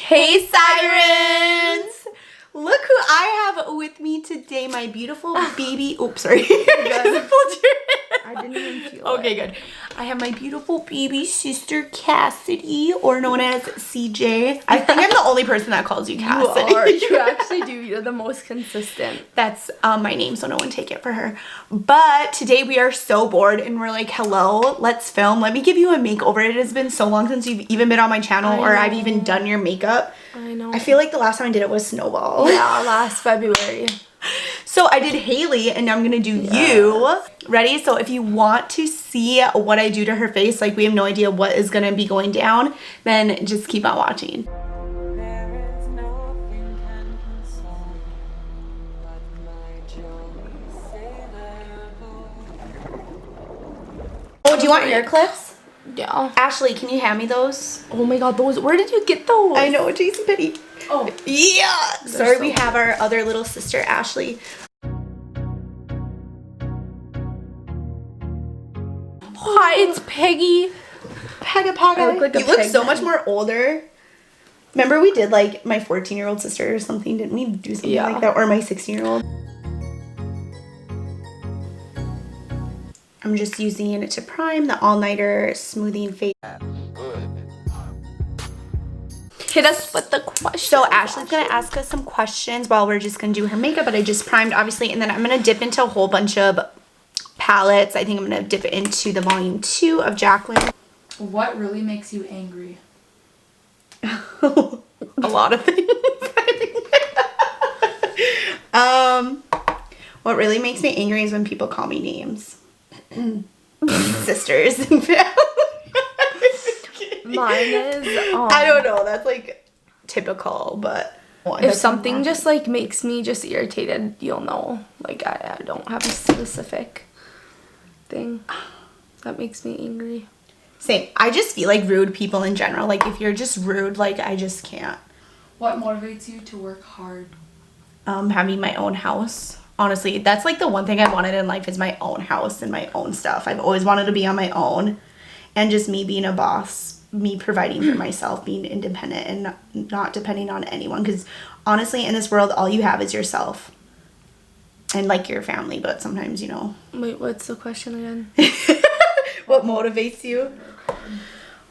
Hey Sirens! Look who I have with me today, my beautiful baby. Oops, sorry. I didn't even feel Okay, good. I have my beautiful baby sister Cassidy, or known as CJ. I think I'm the only person that calls you Cassidy. You are. You actually do. You're the most consistent. That's my name, so no one take it for her. But today we are so bored and we're like, hello, let's film. Let me give you a makeover. It has been so long since you've even been on my channel or I've even done your makeup. I know. I feel like the last time I did it was Snowball. Yeah, last February. So I did Haley and now I'm gonna do you. Ready? So if you want to see what I do to her face, like we have no idea what is gonna be going down, then just keep on watching. Oh, do you want ear clips? Yeah. Ashley, can you hand me those? Oh my god, those. Where did you get those? I know, JCPenney. Oh. Yeah. Sorry, we have our other little sister, Ashley. Hi, it's Peggy. Paga. I look like a You look pig so then. much more older. Remember we did like my 14-year-old sister or something? Didn't we do something like that? Or my 16-year-old? I'm just using it to prime the all-nighter smoothing face. Hit us with the questions. So Ashley's gonna ask us some questions while we're just gonna do her makeup, but I just primed obviously, and then I'm gonna dip into a whole bunch of palettes. I think I'm gonna dip into the volume 2 of Jacqueline. What really makes you angry? A lot of things. What really makes me angry is when people call me names. Sisters and family. Mine is. I don't know. That's like typical, but If something just like makes me just irritated, you'll know. Like I don't have a specific thing that makes me angry. same. I just feel like rude people in general. Like if you're just rude, like I just can't. What motivates you to work hard? Having my own house. Honestly, that's like the one thing I wanted in life is my own house and my own stuff. I've always wanted to be on my own, and just me being a boss, me providing for myself, being independent and not depending on anyone. Because honestly, in this world, all you have is yourself and like your family. But sometimes, you know. Wait, what's the question again? What motivates you?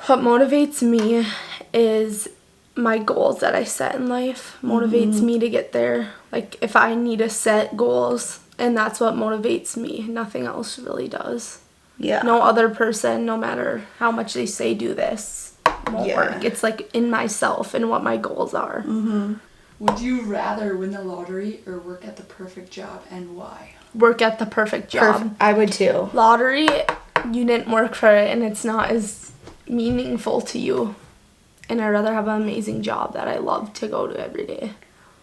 What motivates me is my goals that I set in life. Motivates me to get there. Like if I need to set goals, and that's what motivates me. Nothing else really does. Yeah. No other person, no matter how much they say do this, won't work. It's like in myself and what my goals are. Would you rather win the lottery or work at the perfect job, and why? Work at the perfect job. I would too. Lottery, you didn't work for it, and it's not as meaningful to you. And I'd rather have an amazing job that I love to go to every day.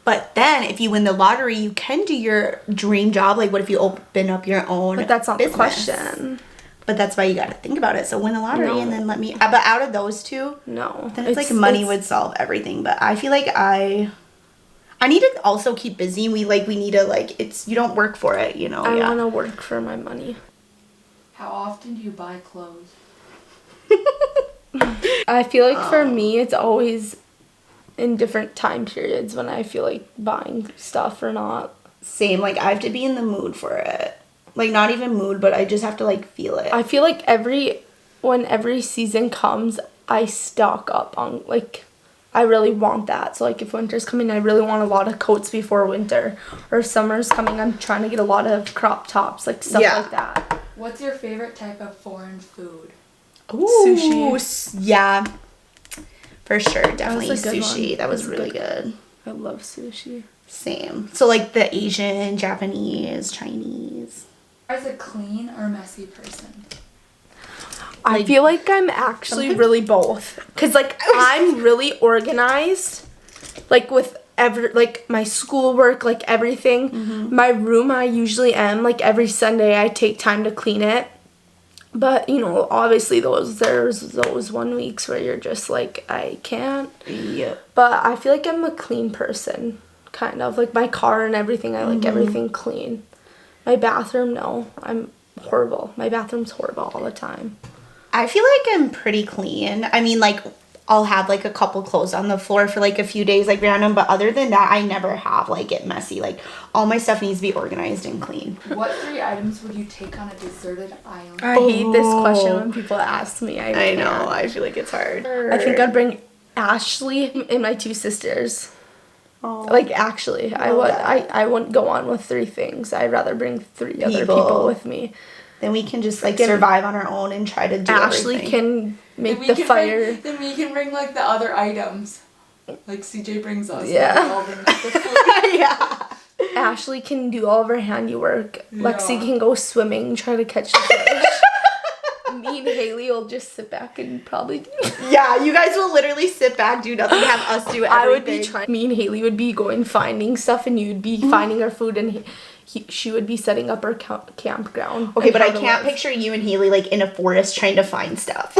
But then if you win the lottery, you can do your dream job. Like what if you open up your own But that's not business? the question. But that's why you got to think about it. So win the lottery No. and then let me. But out of those two, No. then it's like money would solve everything. But I feel like I need to also keep busy. We need to like it's you don't work for it, you know. I want to work for my money. How often do you buy clothes? I feel like for me, it's always in different time periods when I feel like buying stuff or not. Same. Like I have to be in the mood for it. Like not even mood, but I just have to like feel it. I feel like when every season comes, I stock up on like I really want that. So like if winter's coming, I really want a lot of coats before winter. Or summer's coming, I'm trying to get a lot of crop tops, like stuff like that. What's your favorite type of foreign food? Ooh, Sushi. Yeah. For sure. Definitely was a good sushi. one. That was That's a really good good. I love sushi. Same. So like the Asian, Japanese, Chinese. As a clean or messy person? I feel like I'm actually really both. Because, like, I'm really organized. Like, with my schoolwork, like, everything. My room, I usually am. Like, every Sunday, I take time to clean it. But, you know, obviously, there's those 1 weeks where you're just like, I can't. Yep. But I feel like I'm a clean person, kind of. Like, my car and everything, I like everything clean. My bathroom, no. I'm horrible. My bathroom's horrible all the time. I feel like I'm pretty clean. I mean, like, I'll have like a couple clothes on the floor for like a few days, like random, but other than that, I never have like it messy. Like all my stuff needs to be organized and clean. What 3 items would you take on a deserted island? I hate this question when people ask me. I know, I feel like it's hard. I think I'd bring Ashley and my 2 sisters. Oh. Like actually, I wouldn't go on with 3 things. I'd rather bring 3 other people with me. Then we can just like survive on our own and try to do Ashley everything. can make the fire. Then we can bring like the other items. Like CJ brings us. Yeah. And we all bring like the food. Yeah. Ashley can do all of her handiwork. Yeah. Lexi can go swimming, try to catch the fish. Me and Haley will just sit back and probably do. Yeah, you guys will literally sit back, do nothing, have us do everything. I would be trying. Me and Haley would be going finding stuff, and you'd be finding our food, and she would be setting up our campground. Okay, but I can't picture you and Haley like in a forest trying to find stuff.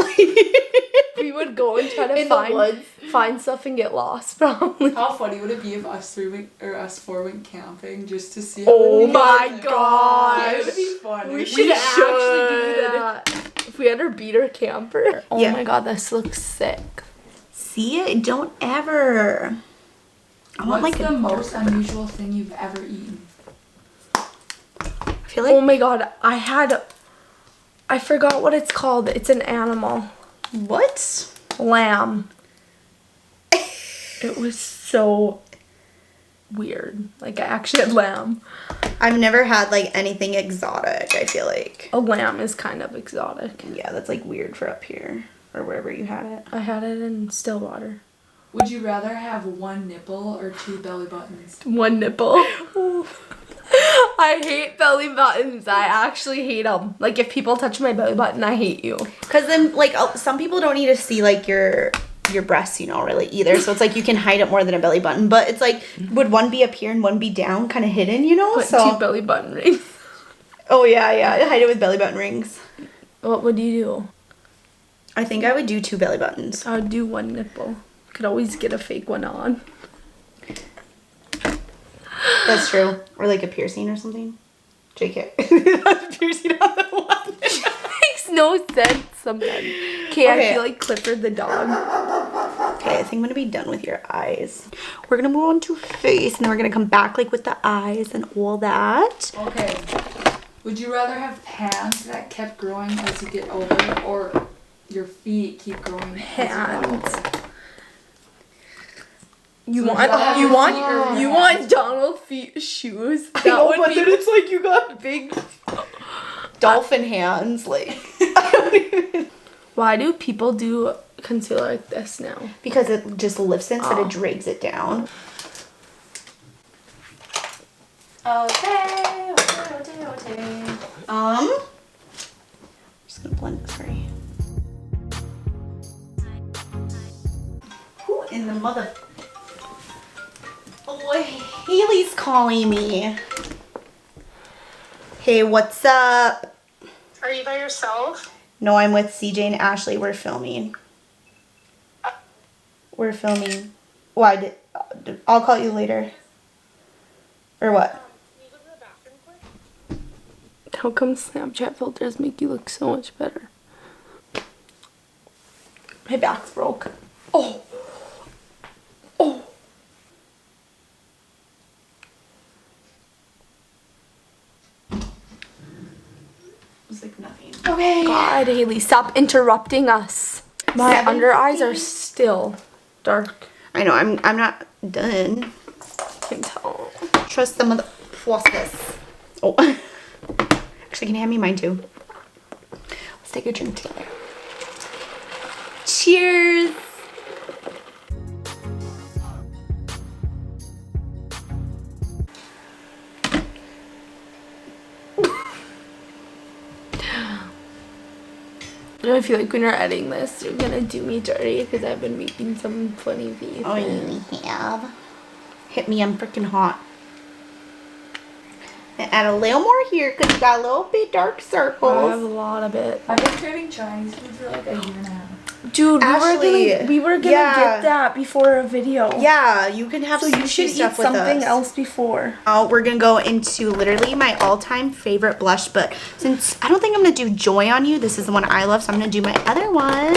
We would go and try to In the woods. find stuff and get lost, probably. How funny would it be if us 4 went camping just to see? Oh how my god! Yeah, it would be fun. We should actually do that. If we had our beater camper. Oh Yeah. my god, this looks sick. See, don't ever. I want What's like the most unusual thing you've ever eaten? I feel like Oh my god, I forgot what it's called. It's an animal. what? Lamb. It was so weird. Like I actually had lamb. I've never had like anything exotic, I feel like. A lamb is kind of exotic. Yeah, that's like weird for up here or wherever you had it. I had it in Stillwater. Would you rather have 1 nipple or 2 belly buttons? 1 nipple. I hate belly buttons. I actually hate them. Like if people touch my belly button, I hate you. Cause then like some people don't need to see like your breasts, you know, really either. So it's like you can hide it more than a belly button. But it's like, would one be up here and one be down, kind of hidden, you know? Put 2 belly button rings. Oh yeah, hide it with belly button rings. What would you do? I think I would do 2 belly buttons. I would do 1 nipple. Could always get a fake one on. That's true. Or like a piercing or something. JK. Piercing on the one. Makes no sense sometimes. Okay, I feel like Clifford the dog. Okay, I think I'm gonna be done with your eyes. We're gonna move on to face, and then we're gonna come back like with the eyes and all that. Okay. Would you rather have hands that kept growing as you get older, or your feet keep growing as you get Hands. older? You So want that you would want be your you hands. want Donald feet shoes? I know, but then it's like you got big dolphin hands, like. Why do people do concealer like this now? Because it just lifts it instead of drags it down. Okay. I'm just gonna blend it, sorry. Who in the mother... Oh, Haley's calling me. Hey, what's up? Are you by yourself? No, I'm with CJ and Ashley. We're filming. We're filming. Why? I'll call you later. Or what? Can you go to the bathroom quick? How come Snapchat filters make you look so much better? My back's broke. Oh. Oh. It was like nothing. Okay. God, Haley, stop interrupting us. My 7:50. under eyes are still dark. I know, I'm not done. I can tell. Trust the mother. What's this? Oh. Actually, can you hand me mine too? Let's take a drink together. Cheers! I feel like when you're editing this, you're gonna do me dirty because I've been making some funny faces. Oh, you have. Hit me, I'm freaking hot. And add a little more here because you got a little bit dark I have a circles. lot of it. I've been craving Chinese food for like a year and a half. Dude, Ashley, we were gonna yeah. get that before a video. Yeah, you can have So you sushi should eat stuff with something us. else before. We're gonna go into literally my all-time favorite blush, but since I don't think I'm gonna do Joy on you, this is the one I love, so I'm gonna do my other one.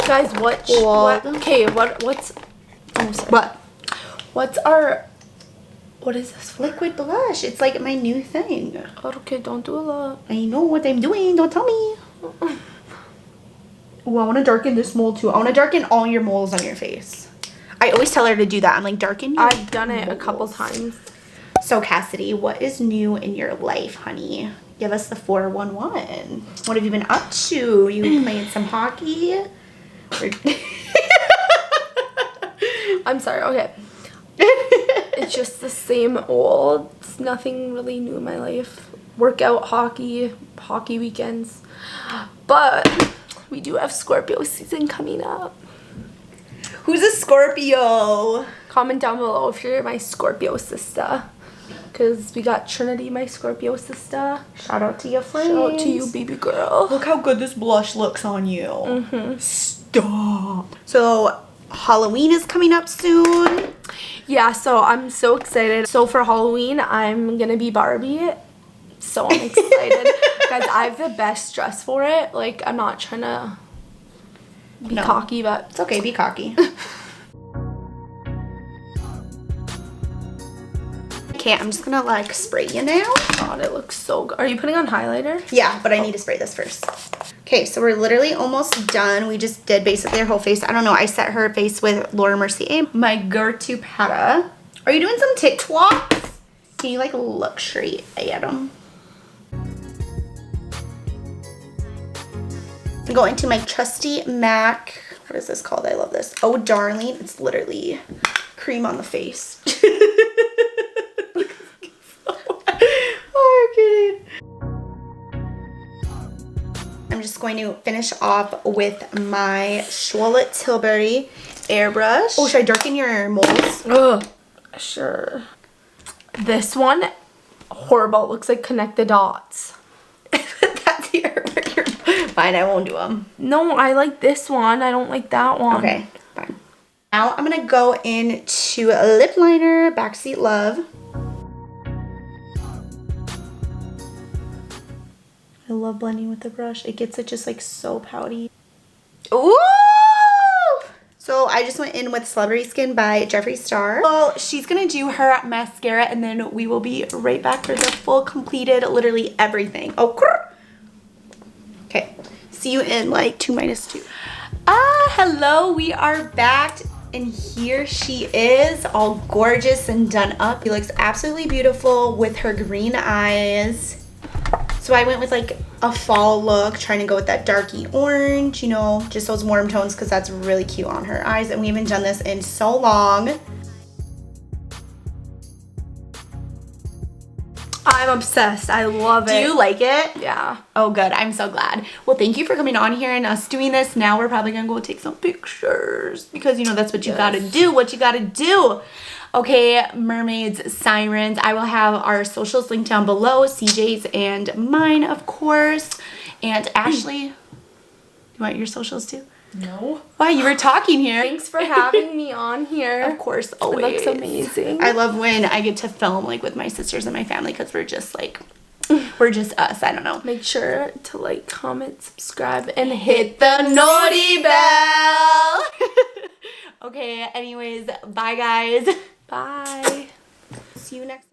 Guys, what's oh, sorry. What is this for? Liquid blush. It's like my new thing. Okay, don't do a lot. I know what I'm doing. Don't tell me. Oh, I want to darken this mole too. I want to darken all your moles on your face. I always tell her to do that. I'm like, darken your I've done it a couple moles. times. So, Cassidy, what is new in your life, honey? Give us the 411. What have you been up to? You playing some hockey? I'm sorry, okay. It's just the same old. It's nothing really new in my life. Workout, hockey weekends. But we do have Scorpio season coming up. Who's a Scorpio? Comment down below if you're my Scorpio sister. Because we got Trinity, my Scorpio sister. Shout out to your friends. Shout out to you, baby girl. Look how good this blush looks on you. Stop. So, Halloween is coming up soon. Yeah, so I'm so excited. So for Halloween, I'm going to be Barbie. So I'm excited. Guys, I have the best dress for it. Like, I'm not trying to be cocky, but... It's okay, be cocky. Okay, I'm just gonna like spray you now. God, it looks so good. Are you putting on highlighter? Yeah, but I need to spray this first. Okay, so we're literally almost done. We just did basically her whole face. I don't know, I set her face with Laura Mercier, my Gertu Pata. Are you doing some TikToks? Can you like look straight at them? I'm going to my trusty MAC. What is this called? I love this. Oh, darling. It's literally cream on the face. Oh, I'm kidding. I'm just going to finish off with my Charlotte Tilbury airbrush. Oh, should I darken your moles? Ugh. Sure. This one, horrible. It looks like Connect the Dots. That's your work. Fine, I won't do them. No, I like this one. I don't like that one. Okay, fine. Now I'm going to go into a lip liner, Backseat Love. I love blending with the brush. It gets it just like so pouty. Ooh! So I just went in with Celebrity Skin by Jeffree Star. Well, she's gonna do her mascara and then we will be right back for the full completed, literally everything. Oh, okay. See you in like 2 minus 2. Hello, we are back and here she is, all gorgeous and done up. She looks absolutely beautiful with her green eyes. So I went with like a fall look, trying to go with that darky orange, you know, just those warm tones because that's really cute on her eyes. And we haven't done this in so long. I'm obsessed. I love it. Do you like it? Yeah. Oh, good. I'm so glad. Well, thank you for coming on here and us doing this. Now we're probably going to go take some pictures because, you know, that's what you got to do. What you got to do. Okay, mermaids, sirens. I will have our socials linked down below. CJ's and mine, of course. And Ashley, you want your socials too? No. Why? You were talking here. Thanks for having me on here. Of course, always. It looks amazing. I love when I get to film like with my sisters and my family because we're just like, we're just us. I don't know. Make sure to like, comment, subscribe, and Hit the naughty bell. Okay, anyways, bye guys. Bye. See you next time.